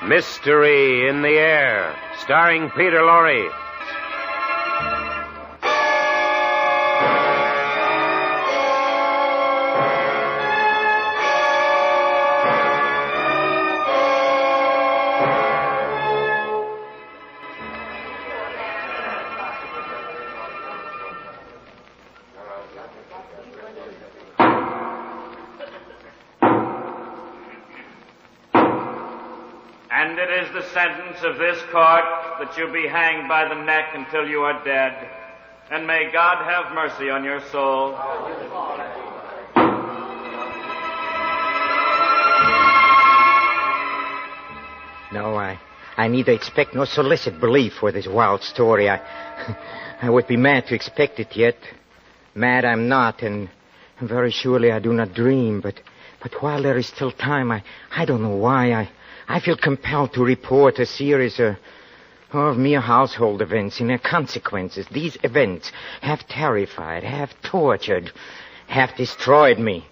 Mystery in the Air, starring Peter Lorre. And it is the sentence of this court that you be hanged by the neck until you are dead. And may God have mercy on your soul. No, I neither expect nor solicit belief for this wild story. I would be mad to expect it yet. Mad I'm not, and very surely I do not dream. But while there is still time, I don't know why, I feel compelled to report a series of mere household events and their consequences. These events have terrified, have tortured, have destroyed me.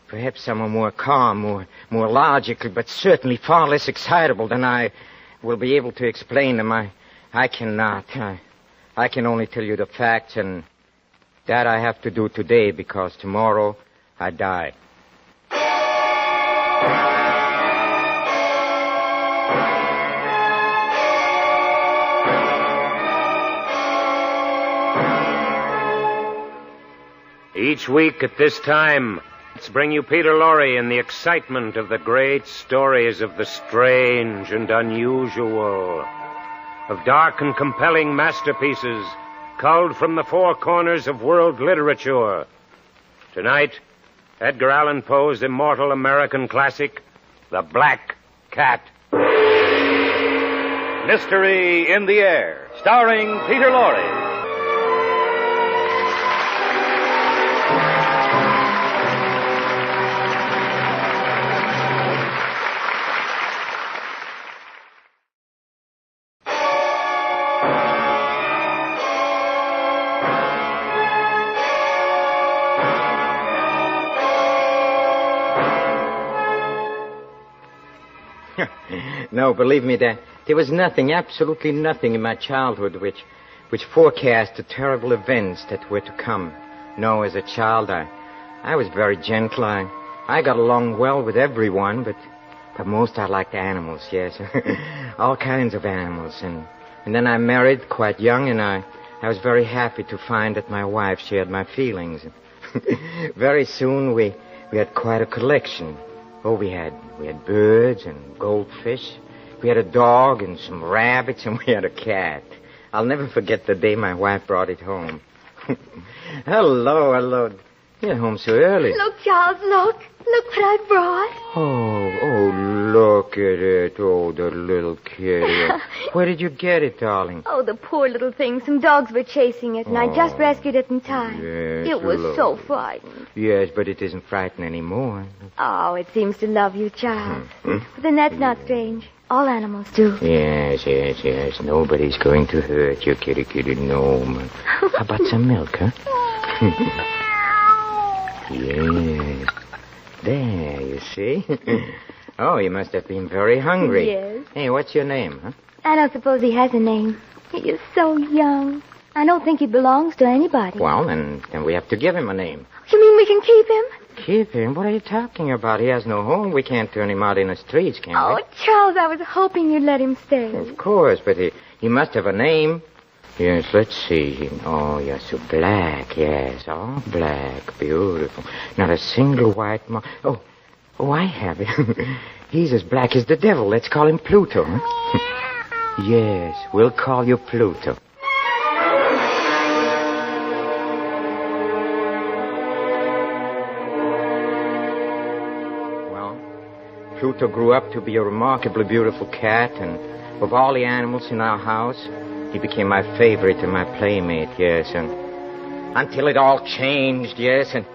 Perhaps some are more calm, more logical, but certainly far less excitable than I will be able to explain them. I cannot. I can only tell you the facts, and that I have to do today because tomorrow I die. Each week at this time, let's bring you Peter Lorre in the excitement of the great stories of the strange and unusual, of dark and compelling masterpieces culled from the four corners of world literature. Tonight, Edgar Allan Poe's immortal American classic, The Black Cat. Mystery in the Air, starring Peter Lorre. No, believe me, there was nothing, absolutely nothing in my childhood which forecast the terrible events that were to come. No, as a child, I was very gentle. I got along well with everyone, but most I liked animals, yes. All kinds of animals. And then I married quite young, and I was very happy to find that my wife shared my feelings. Very soon we had quite a collection. Oh, we had birds and goldfish. We had a dog and some rabbits, and we had a cat. I'll never forget the day my wife brought it home. Hello. You're home so early. Look, Charles, look. Look what I brought. Oh, look at it. Oh, the little kitty. Where did you get it, darling? Oh, the poor little thing. Some dogs were chasing it, and I just rescued it in time. Yes, it was so frightened. Yes, but it isn't frightened anymore. Oh, it seems to love you, Charles. But then that's not strange. All animals do. Yes. Nobody's going to hurt you, kitty, no. How about some milk, huh? Yes. There, you see. Oh, you must have been very hungry. Yes. Hey, what's your name, huh? I don't suppose he has a name. He is so young. I don't think he belongs to anybody. Well, then we have to give him a name. You mean we can keep him? Keep him? What are you talking about? He has no home. We can't turn him out in the streets, can we? Oh, Charles, I was hoping you'd let him stay. Of course, but he must have a name. Yes, let's see. Oh, yes, so black, yes, all black, beautiful. Not a single white mark. Oh, I have it. He's as black as the devil. Let's call him Pluto, huh? Yes, we'll call you Pluto. Well, Pluto grew up to be a remarkably beautiful cat, and of all the animals in our house, he became my favorite and my playmate, yes, and until it all changed, yes, and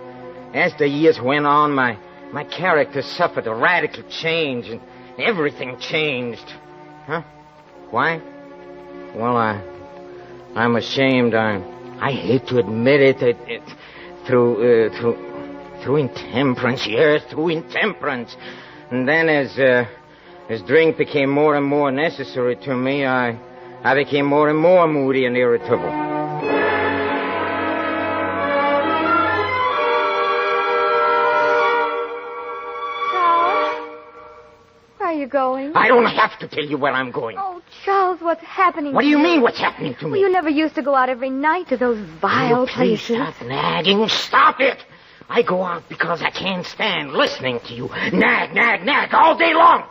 as the years went on, my character suffered a radical change, and everything changed. Huh? Why? Well, I'm ashamed. I hate to admit it. Through intemperance, yes, through intemperance. And then as As drink became more and more necessary to me, I became more and more moody and irritable. Charles? Where are you going? I don't have to tell you where I'm going. Oh, Charles, what's happening What to do you mean, what's happening to me? Well, you never used to go out every night to those vile Will you please places. stop nagging. Stop it. I go out because I can't stand listening to you. Nag, nag, nag all day long.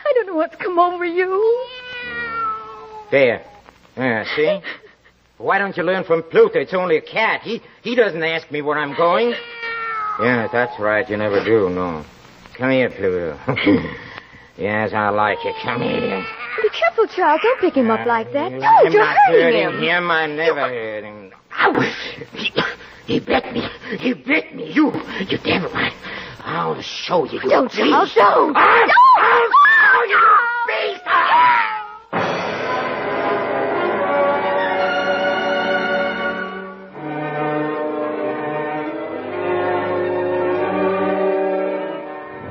I don't know what's come over you. There. See? Why don't you learn from Pluto? It's only a cat. He doesn't ask me where I'm going. Yeah, that's right. You never do, no. Come here, Pluto. Yes, I like it. Come here. Be careful, Charles. Don't pick him up like that. I'm Don't, you're not hurting him. I never hurt him. Ow! He bit me. He bit me. You devil. I'll show you. Don't, Charles, don't. I'll show you, you beast.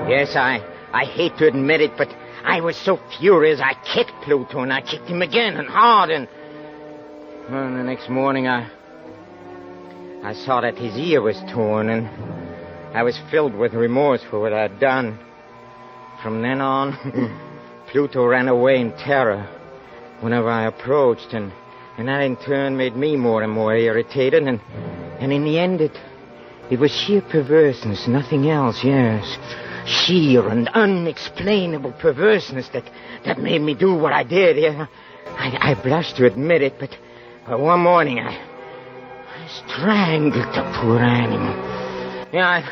Yes, I hate to admit it, but I was so furious I kicked Pluto, and I kicked him again and hard, and... Well, the next morning I saw that his ear was torn, and I was filled with remorse for what I'd done. From then on, Pluto ran away in terror whenever I approached, and that in turn made me more and more irritated, and in the end it was sheer perverseness, nothing else, yes. Sheer and unexplainable perverseness that made me do what I did. Yeah. I blush to admit it, but one morning I strangled the poor animal. Yeah,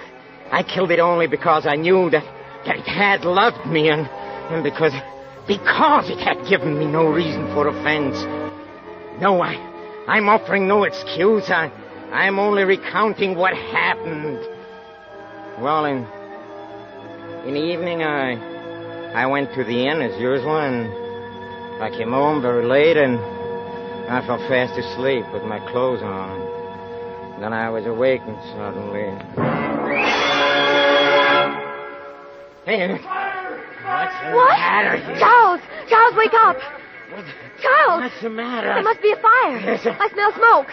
I killed it only because I knew that it had loved me and because it had given me no reason for offense. No, I'm offering no excuse. I'm only recounting what happened. Well, in the evening, I went to the inn as usual, and I came home very late, and I fell fast asleep with my clothes on. Then I was awakened suddenly. Hey, what's the matter here? Charles, wake up. Charles! What's the matter? There must be a fire. Yes, I smell smoke.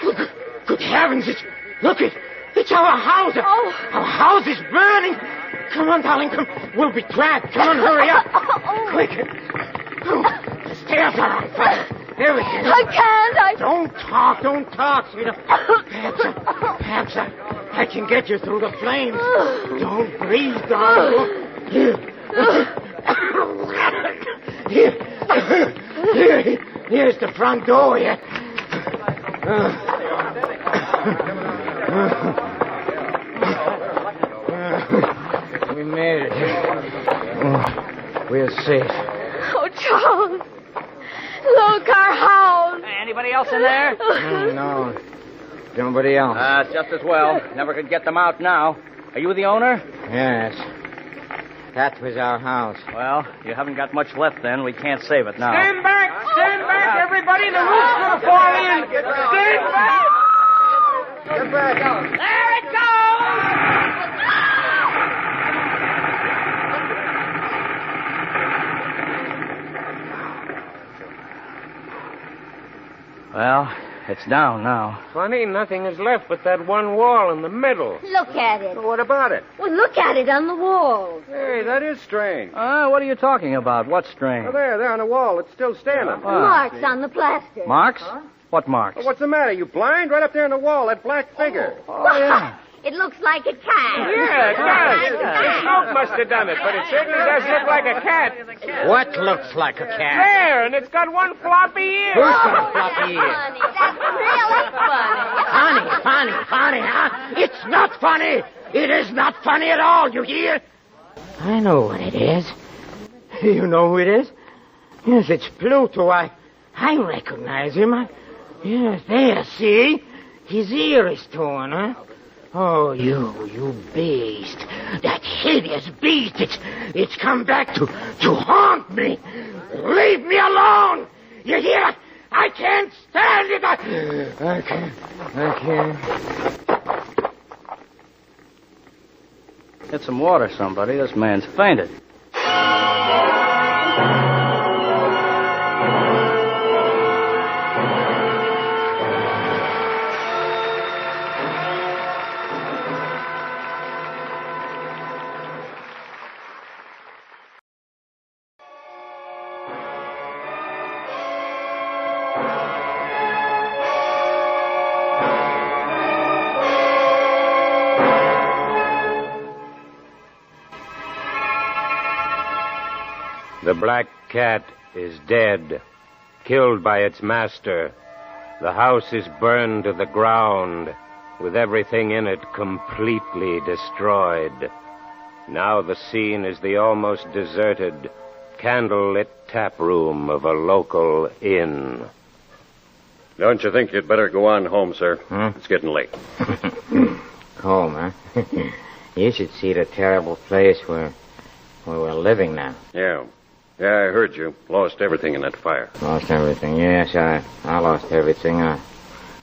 Good heavens, it's our house. Oh. Our house is burning. Come on, darling, come. We'll be trapped. Come on, hurry up. Quick. The stairs are on fire. There we go. I can't. Don't talk, sweetheart. Perhaps I can get you through the flames. Don't breathe, darling. Here's the front door here. We made it. We're safe. Oh, Charles. Look, our house. Hey, anybody else in there? No. Nobody else. Just as well. Never could get them out now. Are you the owner? Yes. That was our house. Well, you haven't got much left then. We can't save it now. Stand back, everybody. The roof's going to fall in. Stand back. Get back. There it goes! Well, it's down now. Funny, nothing is left but that one wall in the middle. Look at it. What about it? Well, look at it on the wall. Hey, that is strange. What are you talking about? What's strange? Oh, there on the wall. It's still standing. Marks on the plaster. Marks? What marks? What's the matter? You blind? Right up there on the wall, that black figure. Oh, yeah. It looks like a cat. Yeah, it does. The smoke must have done it, but it certainly does look like a cat. What looks like a cat? There, and it's got one floppy ear. Who's got floppy ears? Funny. That's really funny. Funny, huh? It's not funny. It is not funny at all, you hear? I know what it is. You know who it is? Yes, it's Pluto. I recognize him. Yes, there, see? His ear is torn, huh? Oh, you beast. That hideous beast. It's come back to haunt me. Leave me alone. You hear? I can't stand it. I can't. Get some water, somebody. This man's fainted. The black cat is dead, killed by its master. The house is burned to the ground, with everything in it completely destroyed. Now the scene is the almost deserted, candlelit tap room of a local inn. Don't you think you'd better go on home, sir? It's getting late. Home, huh? You should see the terrible place where we're living now. Yeah, I heard you. Lost everything in that fire. Lost everything. Yes, I lost everything. I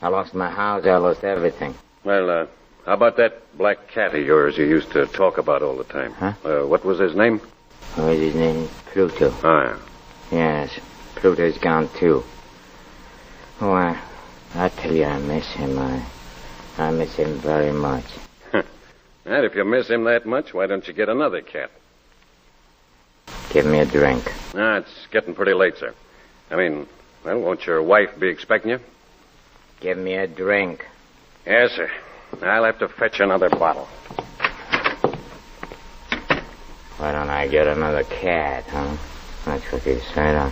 lost my house. I lost everything. Well, how about that black cat of yours you used to talk about all the time? Huh? What was his name? What was his name? Pluto. Oh, yeah. Yes, Pluto's gone, too. Oh, I tell you, I miss him. I miss him very much. And if you miss him that much, why don't you get another cat? Give me a drink. It's getting pretty late, sir. I mean, well, won't your wife be expecting you? Give me a drink. Yes, sir. I'll have to fetch another bottle. Why don't I get another cat, huh? That's what you said.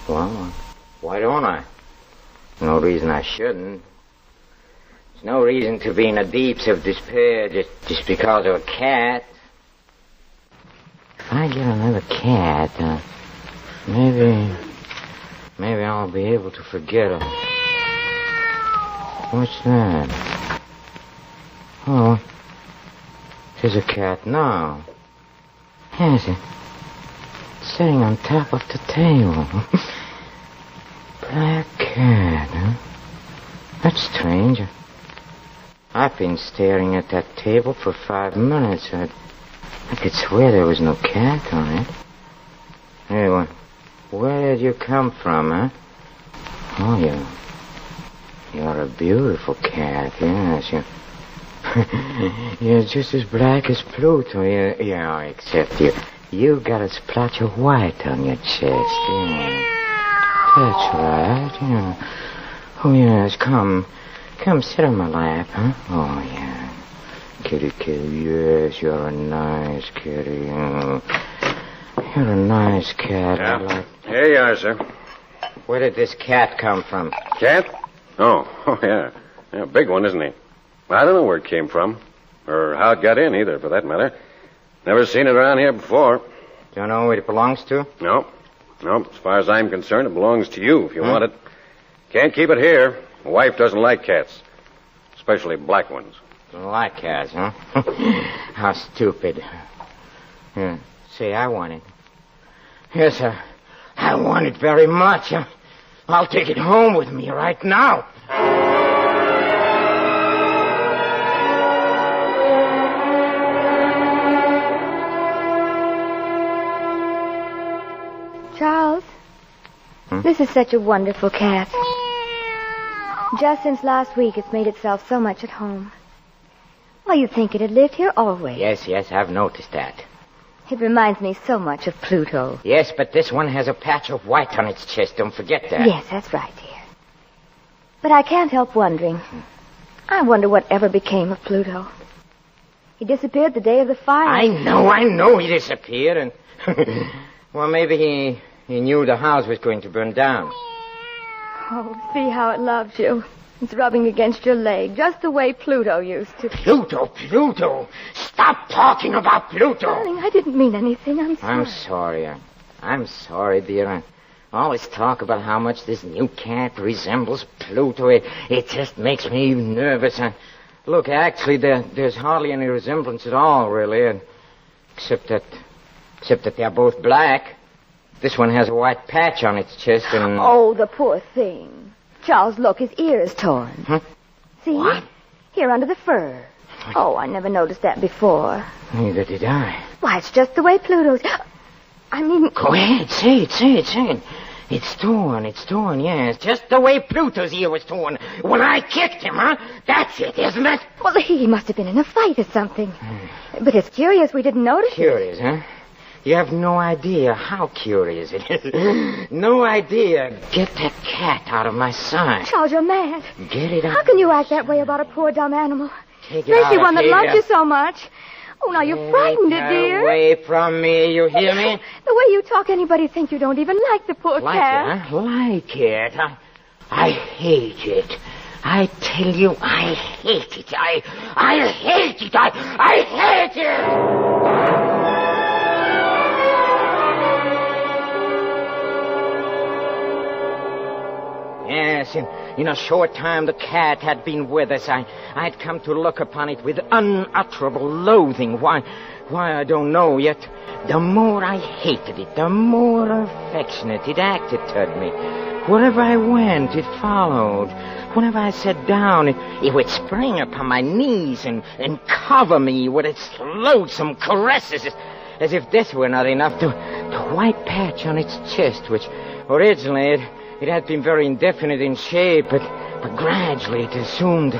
Well, why don't I? No reason I shouldn't. There's no reason to be in the deeps of despair just because of a cat. If I get another cat, maybe I'll be able to forget her. What's that? Oh, there's a cat now. Yes, it's sitting on top of the table. Black cat, huh? That's strange. I've been staring at that table for 5 minutes. I could swear there was no cat on it. Anyway, where did you come from, huh? Oh, you're a beautiful cat, yes. You're just as black as Pluto. Yeah, except you got a splotch of white on your chest. Yeah. That's right. Yeah. Oh, yes, come sit on my lap, huh? Oh, yeah. Kitty, yes, you're a nice kitty. You're a nice cat. Yeah. Here you are, sir. Where did this cat come from? Cat? Oh, yeah. Yeah, big one, isn't he? I don't know where it came from, or how it got in either, for that matter. Never seen it around here before. Don't know who it belongs to? No. As far as I'm concerned, it belongs to you if you want it. Can't keep it here. My wife doesn't like cats, especially black ones. Don't like cats, huh? How stupid. Yeah. Say, I want it. Yes, sir. I want it very much. I'll take it home with me right now. Charles, this is such a wonderful cat. Just since last week, it's made itself so much at home. Well, you'd think it had lived here always. Yes, I've noticed that. It reminds me so much of Pluto. Yes, but this one has a patch of white on its chest. Don't forget that. Yes, that's right, dear. But I can't help wondering. I wonder what ever became of Pluto. He disappeared the day of the fire. I know he disappeared, and... well, maybe he knew the house was going to burn down. Oh, see how it loves you. It's rubbing against your leg, just the way Pluto used to. Pluto! Stop talking about Pluto! Darling, I didn't mean anything. I'm sorry. I'm sorry. I'm sorry, dear. All this talk about how much this new cat resembles Pluto, it just makes me nervous. And look, actually, there's hardly any resemblance at all, really. Except that they're both black. This one has a white patch on its chest and... Oh, the poor thing. Charles, look, his ear is torn. Huh? See? What? Here under the fur. Oh, I never noticed that before. Neither did I. Why, it's just the way Pluto's... I mean... Go ahead, say it. It's torn, yes. Just the way Pluto's ear was torn when I kicked him, huh? That's it, isn't it? Well, he must have been in a fight or something. But it's curious we didn't notice it. Curious, huh? You have no idea how curious it is. No idea. Get that cat out of my sight. Charles, you're mad. Get it out. How can you act that way about a poor, dumb animal? Take it Especially out one that here. loves you so much. Oh, now you frightened it, dear. Away from me, you hear me? The way you talk, anybody'd think you don't even like the poor Like cat. it, huh? Like it. I hate it. I tell you, I hate it. I hate it. I hate it. Yes, in a short time the cat had been with us. I'd come to look upon it with unutterable loathing. Why, I don't know, yet the more I hated it, the more affectionate it acted toward me. Wherever I went, it followed. Whenever I sat down, it would spring upon my knees and cover me with its loathsome caresses, as if this were not enough, the white patch on its chest, which originally it had been very indefinite in shape, but gradually it assumed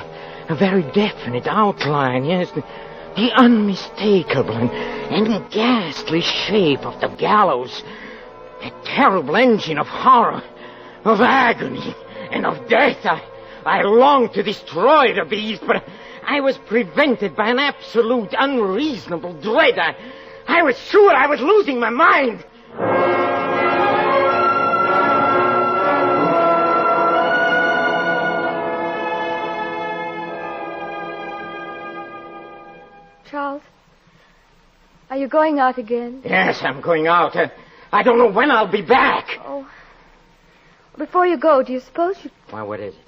a very definite outline, yes, the unmistakable and ghastly shape of the gallows, a terrible engine of horror, of agony, and of death. I longed to destroy the beast, but I was prevented by an absolute, unreasonable dread. I was sure I was losing my mind. Charles, are you going out again? Yes, I'm going out. I don't know when I'll be back. Oh. Before you go, do you suppose you... Why, what is it?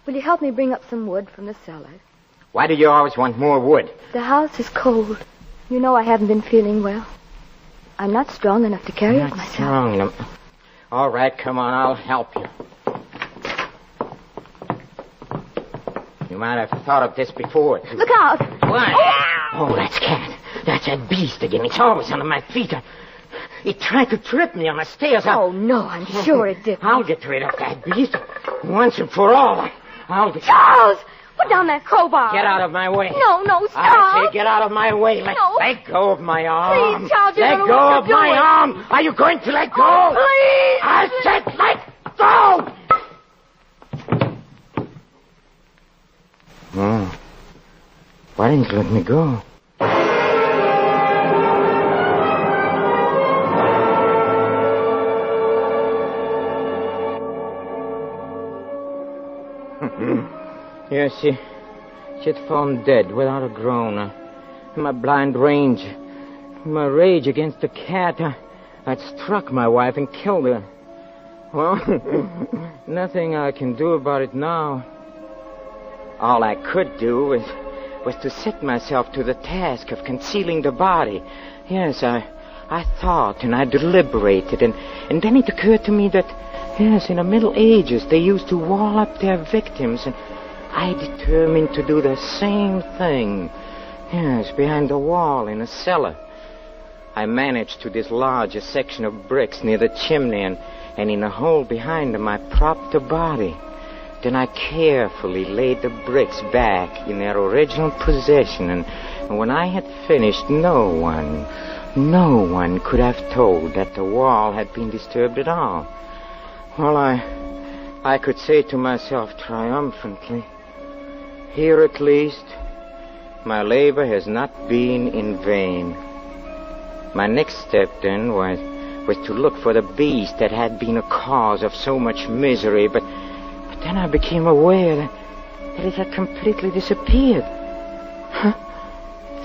Will you help me bring up some wood from the cellar? Why do you always want more wood? The house is cold. You know I haven't been feeling well. I'm not strong enough to carry it myself. Strong enough. All right, come on, I'll help you. You might have thought of this before. Look out! What? Oh, that's Cat. That's that beast again. It's always under my feet. It tried to trip me on the stairs. Oh, no, I'm sure it did. I'll get rid of that beast once and for all. I'll get... Charles! Put down that crowbar. Get out of my way. No, stop. I say get out of my way. Let go of my arm. Please, Charles, you let don't know go what of you're my doing. arm. Are you going to let go? Oh, please. I said let go. Oh. Why didn't you let me go? Yes, she had fallen dead without a groan. In my blind rage, my rage against the cat, I'd struck my wife and killed her. Well, nothing I can do about it now. All I could do was to set myself to the task of concealing the body. Yes, I thought and I deliberated, and then it occurred to me that, yes, in the Middle Ages they used to wall up their victims, and I determined to do the same thing. Yes, behind the wall in a cellar. I managed to dislodge a section of bricks near the chimney, and in a hole behind them I propped the body. Then I carefully laid the bricks back in their original position, and when I had finished, no one could have told that the wall had been disturbed at all. Well, I could say to myself triumphantly, here at least, my labor has not been in vain. My next step, then, was to look for the beast that had been a cause of so much misery, but then I became aware that it had completely disappeared.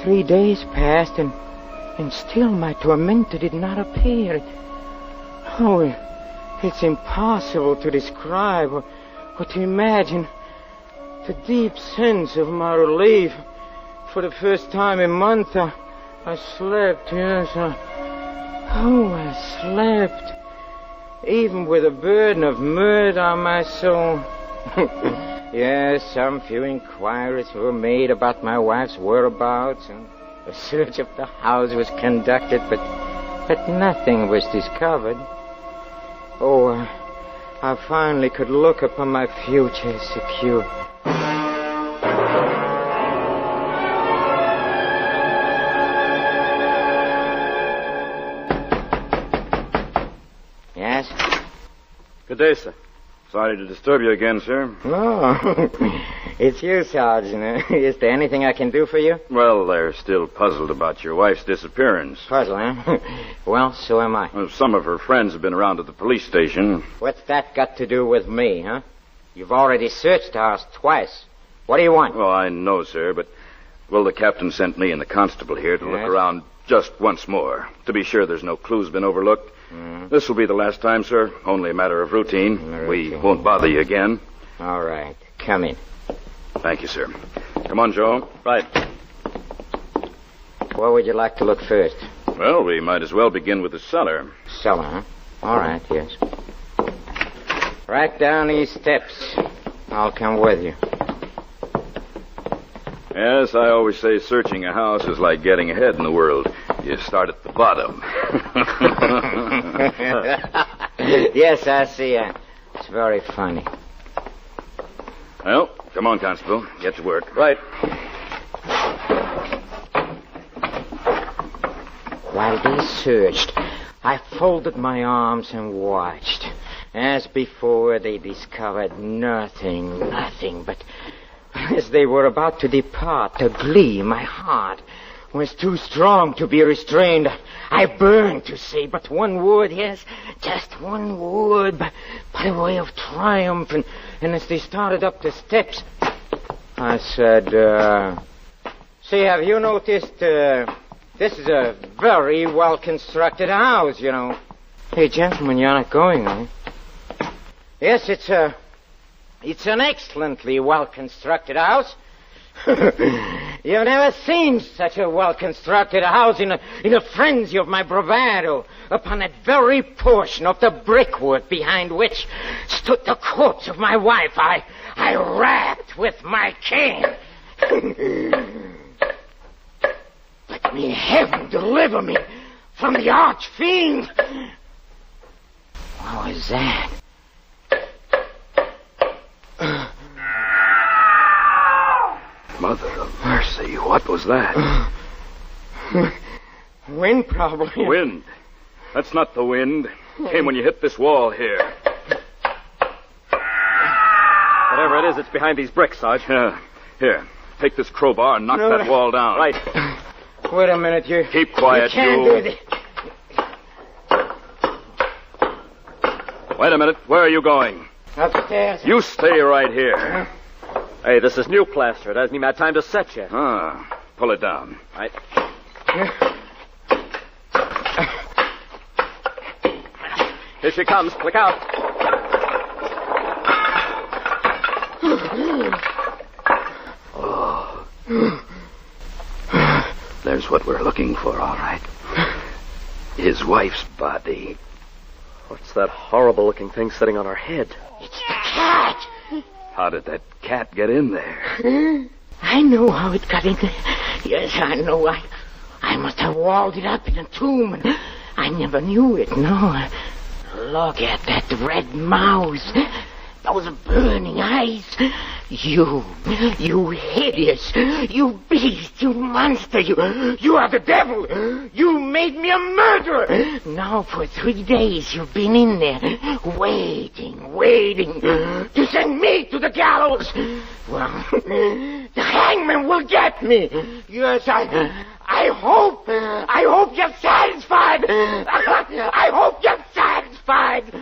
3 days passed, and still my tormentor did not appear. It's impossible to describe or to imagine the deep sense of my relief. For the first time in months, I slept, yes. I slept, even with a burden of murder on my soul. Yes, some few inquiries were made about my wife's whereabouts, and a search of the house was conducted, but nothing was discovered. I finally could look upon my future secure. Yes? Good day, sir. Sorry to disturb you again, sir. Oh, It's you, Sergeant. Is there anything I can do for you? Well, they're still puzzled about your wife's disappearance. Puzzle, huh? Well, so am I. Well, some of her friends have been around at the police station. What's that got to do with me, huh? You've already searched the house twice. What do you want? Well, I know, sir, but, well, the captain sent me and the constable here to look around just once more, to be sure there's no clues been overlooked. This will be the last time, sir. Only a matter of routine. We won't bother you again. All right. Come in. Thank you, sir. Come on, Joe. Right. Where would you like to look first? Well, we might as well begin with the cellar. Cellar, huh? All right, yes. Right down these steps. I'll come with you. Yes, I always say searching a house is like getting ahead in the world. You start at the bottom. Yes, I see. It's very funny. Well, come on, Constable. Get to work. Right. While they searched, I folded my arms and watched. As before, they discovered nothing but as they were about to depart, the glee in my heart was too strong to be restrained. I burned to say but one word, yes, just one word, by way of triumph. And as they started up the steps, I said, say, have you noticed, this is a very well-constructed house, you know. Hey, gentlemen, you're not going, eh? Yes, it's an excellently well-constructed house. You've never seen such a well-constructed house in a frenzy of my bravado upon that very portion of the brickwork behind which stood the corpse of my wife. I rapped with my cane. But may heaven deliver me from the arch-fiend. What was that? Mother of mercy, what was that? Wind, probably. Wind? That's not the wind. Came when you hit this wall here. Whatever it is, it's behind these bricks, Sarge. Here, take this crowbar and knock that wall down. Right. Wait a minute, you... Keep quiet, you. Can't do this. Wait a minute, where are you going? Upstairs. You stay right here. Hey, this is new plaster. It hasn't even had time to set yet. Pull it down. Right. Here she comes. Look out. There's what we're looking for, all right. His wife's body. What's that horrible-looking thing sitting on her head? It's the cat. How did that cat get in there? I know how it got in there. Yes, I know. I must have walled it up in a tomb, and I never knew it, no. Look at that red mouth. Those burning eyes. You hideous, you beast, you monster, you are the devil. You made me a murderer. Now for 3 days you've been in there, waiting to send me to the gallows. Well, the hangman will get me. Yes, I hope you're satisfied. I hope you're satisfied.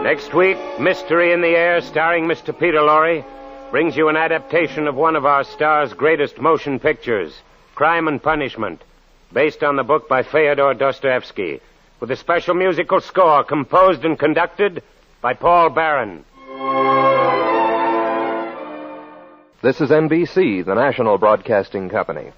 Next week, Mystery in the Air, starring Mr. Peter Lorre, brings you an adaptation of one of our star's greatest motion pictures, Crime and Punishment, based on the book by Fyodor Dostoevsky, with a special musical score composed and conducted by Paul Barron. This is NBC, the national broadcasting company.